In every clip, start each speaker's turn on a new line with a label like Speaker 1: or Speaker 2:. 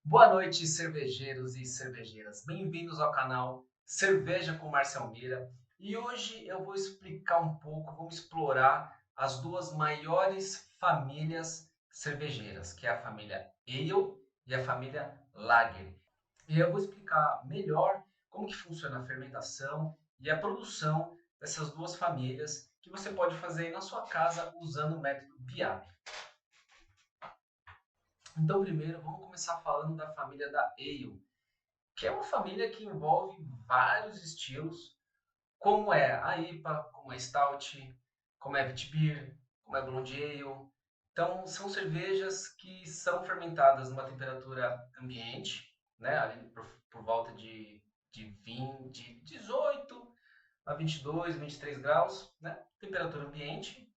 Speaker 1: Boa noite, cervejeiros e cervejeiras. Bem-vindos ao canal Cerveja com Marcel Mira. E hoje eu vou explicar um pouco, vamos explorar as duas maiores famílias cervejeiras, que é a família Ale e a família Lager. E eu vou explicar melhor como que funciona a fermentação e a produção dessas duas famílias que você pode fazer aí na sua casa usando o método BIAB. Então, primeiro, vamos começar falando da família da Ale, que é uma família que envolve vários estilos, como é a IPA, como é a Stout, como é a Witbier, como é a Blonde Ale. Então, são cervejas que são fermentadas numa temperatura ambiente, né, ali por volta de 20, de 18 a 22, 23 graus, né, temperatura ambiente.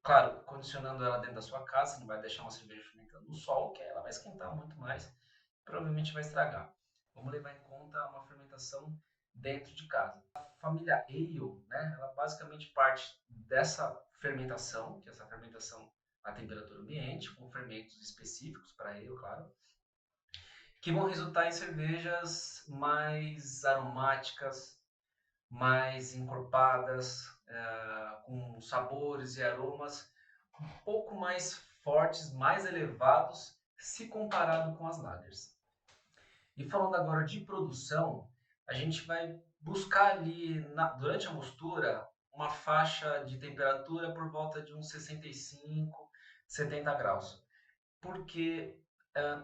Speaker 1: Claro, condicionando ela dentro da sua casa, você não vai deixar uma cerveja fermentando no sol, que ela vai esquentar muito mais, provavelmente vai estragar. Vamos levar em conta uma fermentação dentro de casa. A família Ale, né, ela basicamente parte dessa fermentação, que é essa fermentação a temperatura ambiente, com fermentos específicos para ale, claro, que vão resultar em cervejas mais aromáticas, mais encorpadas, com sabores e aromas um pouco mais fortes, mais elevados, se comparado com as lagers. E falando agora de produção, a gente vai buscar ali, durante a mostura, uma faixa de temperatura por volta de uns 65, 70 graus. Porque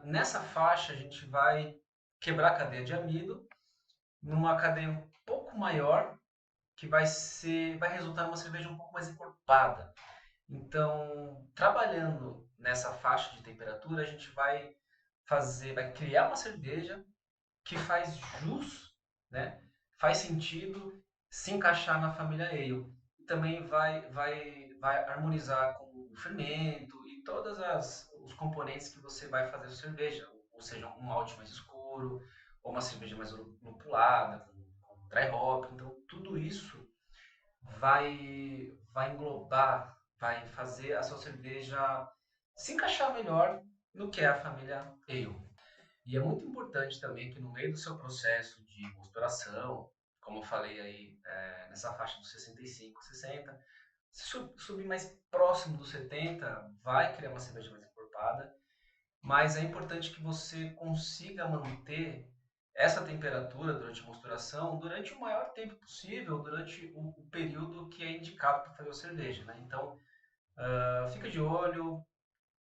Speaker 1: nessa faixa a gente vai quebrar a cadeia de amido numa cadeia um pouco maior, que vai resultar numa cerveja um pouco mais encorpada. Então, trabalhando nessa faixa de temperatura, a gente vai criar uma cerveja que faz jus, né? Faz sentido se encaixar na família Ale. E também vai harmonizar com o fermento e todos os componentes que você vai fazer a cerveja. Ou seja, um malte mais escuro, ou uma cerveja mais lupulada, com dry hop. Então, tudo isso vai englobar, vai fazer a sua cerveja se encaixar melhor no que é a família Ale. E é muito importante também que no meio do seu processo de mosturação, como eu falei aí, nessa faixa dos 65, 60, se subir mais próximo dos 70, vai criar uma cerveja mais encorpada, mas é importante que você consiga manter essa temperatura durante a mosturação durante o maior tempo possível, durante o período que é indicado para fazer a cerveja. Né? Então, fica de olho,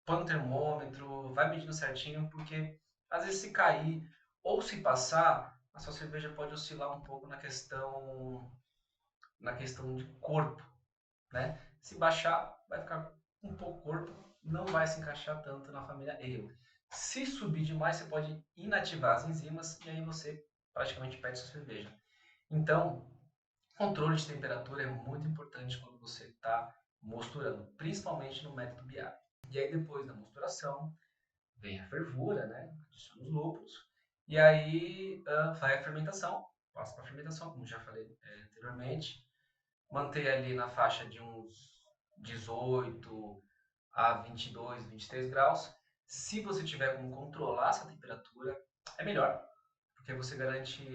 Speaker 1: põe um termômetro, vai medindo certinho, porque às vezes se cair ou se passar, a sua cerveja pode oscilar um pouco na questão de corpo, né? Se baixar, vai ficar um pouco corpo, não vai se encaixar tanto na família Ale. Se subir demais, você pode inativar as enzimas e aí você praticamente perde sua cerveja. Então, controle de temperatura é muito importante quando você está mosturando, principalmente no método BIAB. E aí depois da mosturação, vem a fervura, né? Adiciona os lúpulos. E aí vai a fermentação, passa para a fermentação, como já falei anteriormente. Manter ali na faixa de uns 18 a 22, 23 graus. Se você tiver como controlar essa temperatura, é melhor, porque você garante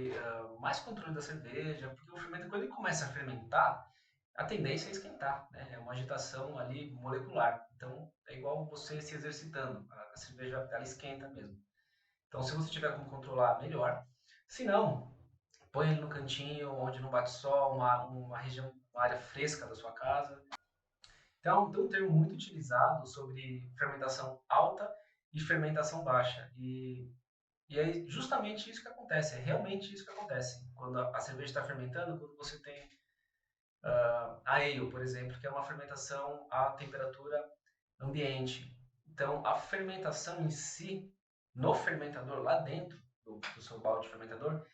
Speaker 1: mais controle da cerveja, porque o fermento, quando ele começa a fermentar, a tendência é esquentar, né? É uma agitação ali molecular. Então, é igual você se exercitando. A cerveja ela esquenta mesmo. Então, se você tiver como controlar, melhor. Se não, põe ele no cantinho onde não bate sol, uma região, uma área fresca da sua casa. Então, tem um termo muito utilizado sobre fermentação alta e fermentação baixa. E é justamente isso que acontece, é realmente isso que acontece. Quando a cerveja está fermentando, quando você tem a ale, por exemplo, que é uma fermentação a temperatura ambiente. Então, a fermentação em si, no fermentador, lá dentro do seu balde fermentador,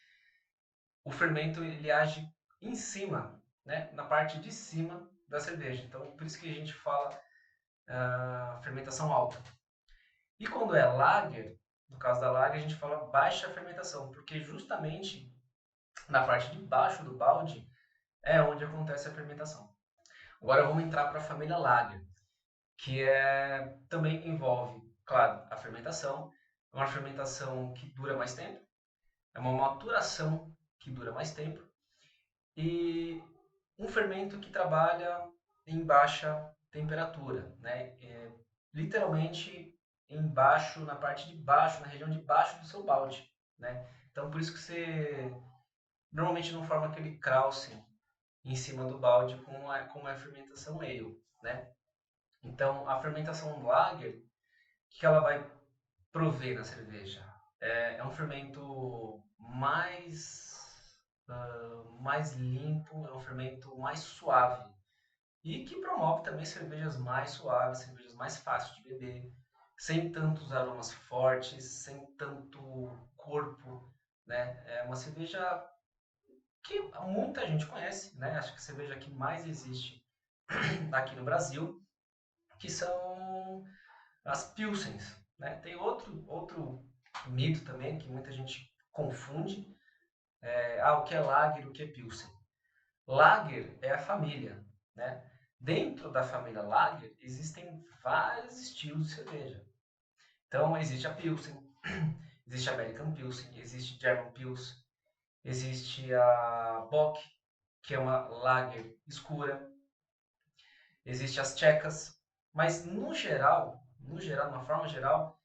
Speaker 1: o fermento ele age em cima, né, na parte de cima da cerveja. Então, por isso que a gente fala fermentação alta. E quando é lager, no caso da lager, a gente fala baixa fermentação, porque justamente na parte de baixo do balde é onde acontece a fermentação. Agora vamos entrar para a família lager, que também envolve, claro, a fermentação, é uma fermentação que dura mais tempo, é uma maturação que dura mais tempo e um fermento que trabalha em baixa temperatura, né? Literalmente embaixo, na parte de baixo, na região de baixo do seu balde, né? Então por isso que você normalmente não forma aquele krausen em cima do balde como é a fermentação ale, né? Então a fermentação lager, o que ela vai prover na cerveja? É um fermento mais limpo, é um fermento mais suave e que promove também cervejas mais suaves, cervejas mais fáceis de beber, sem tantos aromas fortes, sem tanto corpo, né? É uma cerveja que muita gente conhece, né? Acho que a cerveja que mais existe aqui no Brasil, que são as Pilsens, né? Tem outro mito também que muita gente confunde, o que é Lager, o que é Pilsen. Lager é a família, né? Dentro da família Lager existem vários estilos de cerveja. Então existe a Pilsen, existe a American Pilsen, existe German Pils, existe a Bock, que é uma Lager escura, existe as tchecas, mas no geral, de uma forma geral,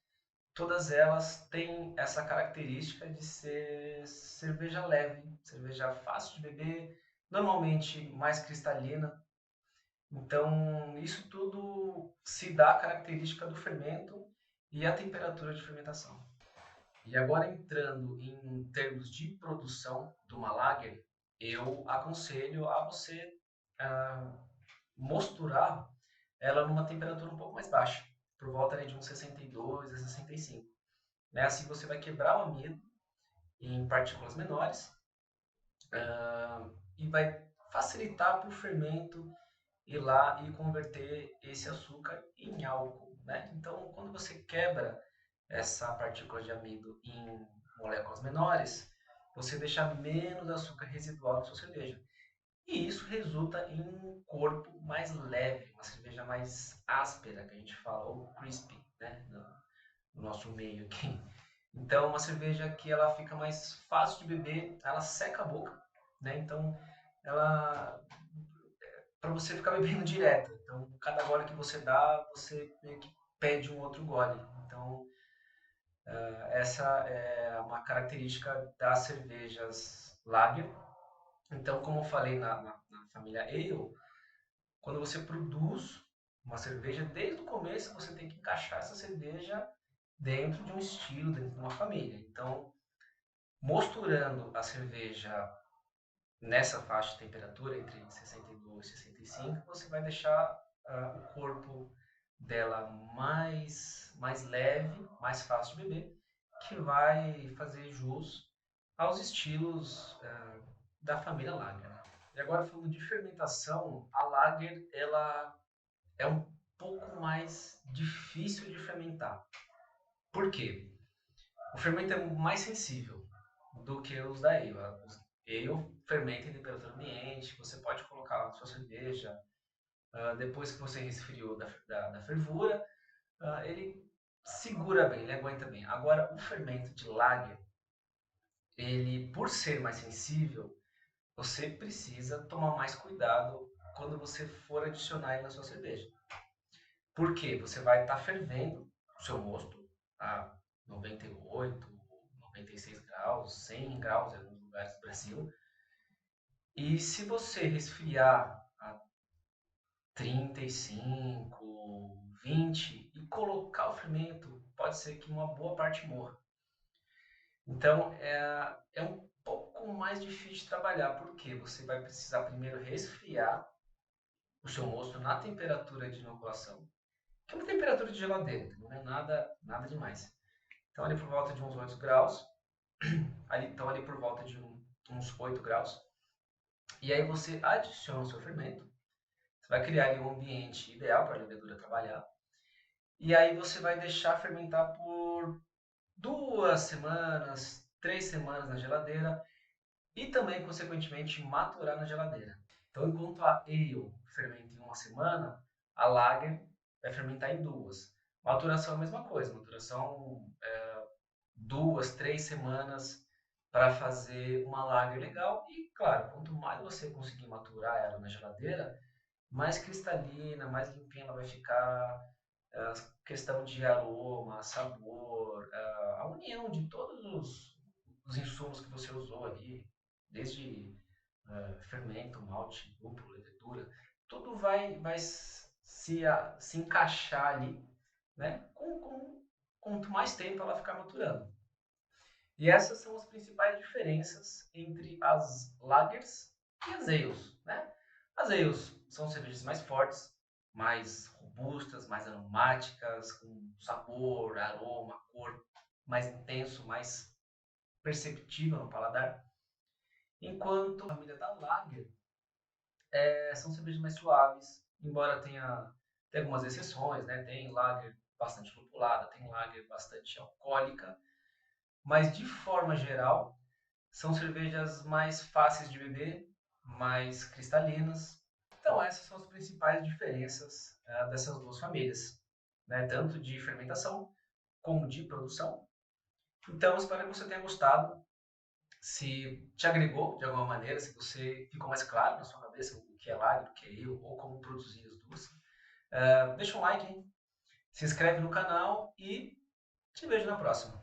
Speaker 1: todas elas têm essa característica de ser cerveja leve, cerveja fácil de beber, normalmente mais cristalina. Então, isso tudo se dá a característica do fermento e a temperatura de fermentação. E agora entrando em termos de produção de uma lager, eu aconselho a você ah, mosturar ela numa temperatura um pouco mais baixa, por volta de uns 62 a 65. Né? Assim você vai quebrar o amido em partículas menores e vai facilitar para o fermento ir lá e converter esse açúcar em álcool. Né? Então, quando você quebra essa partícula de amido em moléculas menores, você deixa menos açúcar residual na sua cerveja. E isso resulta em um corpo mais leve, uma cerveja mais áspera, que a gente fala, ou crispy, né? No nosso meio aqui. Então, uma cerveja que ela fica mais fácil de beber, ela seca a boca, né? Então, ela para você ficar bebendo direto. Então, cada gole que você dá, você meio que pede um outro gole. Então, essa é uma característica das cervejas lager. Então, como eu falei na família Ale, quando você produz uma cerveja, desde o começo você tem que encaixar essa cerveja dentro de um estilo, dentro de uma família. Então, mosturando a cerveja nessa faixa de temperatura, entre 62 e 65, você vai deixar o corpo dela mais leve, mais fácil de beber, que vai fazer jus aos estilos da família Lager. E agora falando de fermentação, a Lager ela é um pouco mais difícil de fermentar. Por quê? O fermento é mais sensível do que os da ale. Os ale fermentam em temperatura ambiente, você pode colocar na sua cerveja, depois que você resfriou da fervura, ele segura bem, ele aguenta bem. Agora, o fermento de lager, ele, por ser mais sensível, você precisa tomar mais cuidado quando você for adicionar ele na sua cerveja. Por quê? Você vai estar fervendo o seu mosto a 98, 96 graus, 100 graus em alguns lugares do Brasil. E se você resfriar a 35, 20 e colocar o fermento, pode ser que uma boa parte morra. Então é um pouco mais difícil de trabalhar, porque você vai precisar primeiro resfriar o seu mosto na temperatura de inoculação, que é uma temperatura de geladeira, não é nada demais. Então ali por volta de uns 8 graus, então ali por volta de uns 8 graus, e aí você adiciona o seu fermento, você vai criar ali um ambiente ideal para a levedura trabalhar, e aí você vai deixar fermentar por 2 semanas, 3 semanas na geladeira e também, consequentemente, maturar na geladeira. Então, enquanto a ale fermenta em 1 semana, a lager vai fermentar em 2. Maturação é a mesma coisa. Maturação 2, 3 semanas para fazer uma lager legal. E, claro, quanto mais você conseguir maturar ela na geladeira, mais cristalina, mais limpinha ela vai ficar. A questão de aroma, sabor, a união de todos os insumos que você usou ali, desde fermento, malte, lúpulo, levedura, tudo vai se encaixar ali, né? Quanto mais tempo ela ficar maturando. E essas são as principais diferenças entre as lagers e as ales, né? As ales são cervejas mais fortes, mais robustas, mais aromáticas, com sabor, aroma, cor mais intenso, mais perceptível no paladar. Enquanto a família da lager são cervejas mais suaves, embora tenha algumas exceções, né? Tem lager bastante lupulada, tem lager bastante alcoólica, mas de forma geral são cervejas mais fáceis de beber, mais cristalinas. Então essas são as principais diferenças dessas duas famílias, né? Tanto de fermentação como de produção. Então espero que você tenha gostado. Se te agregou de alguma maneira, se você ficou mais claro na sua cabeça o que é lager, o que é eu, ou como produzir as duas, deixa um like, hein? Se inscreve no canal e te vejo na próxima.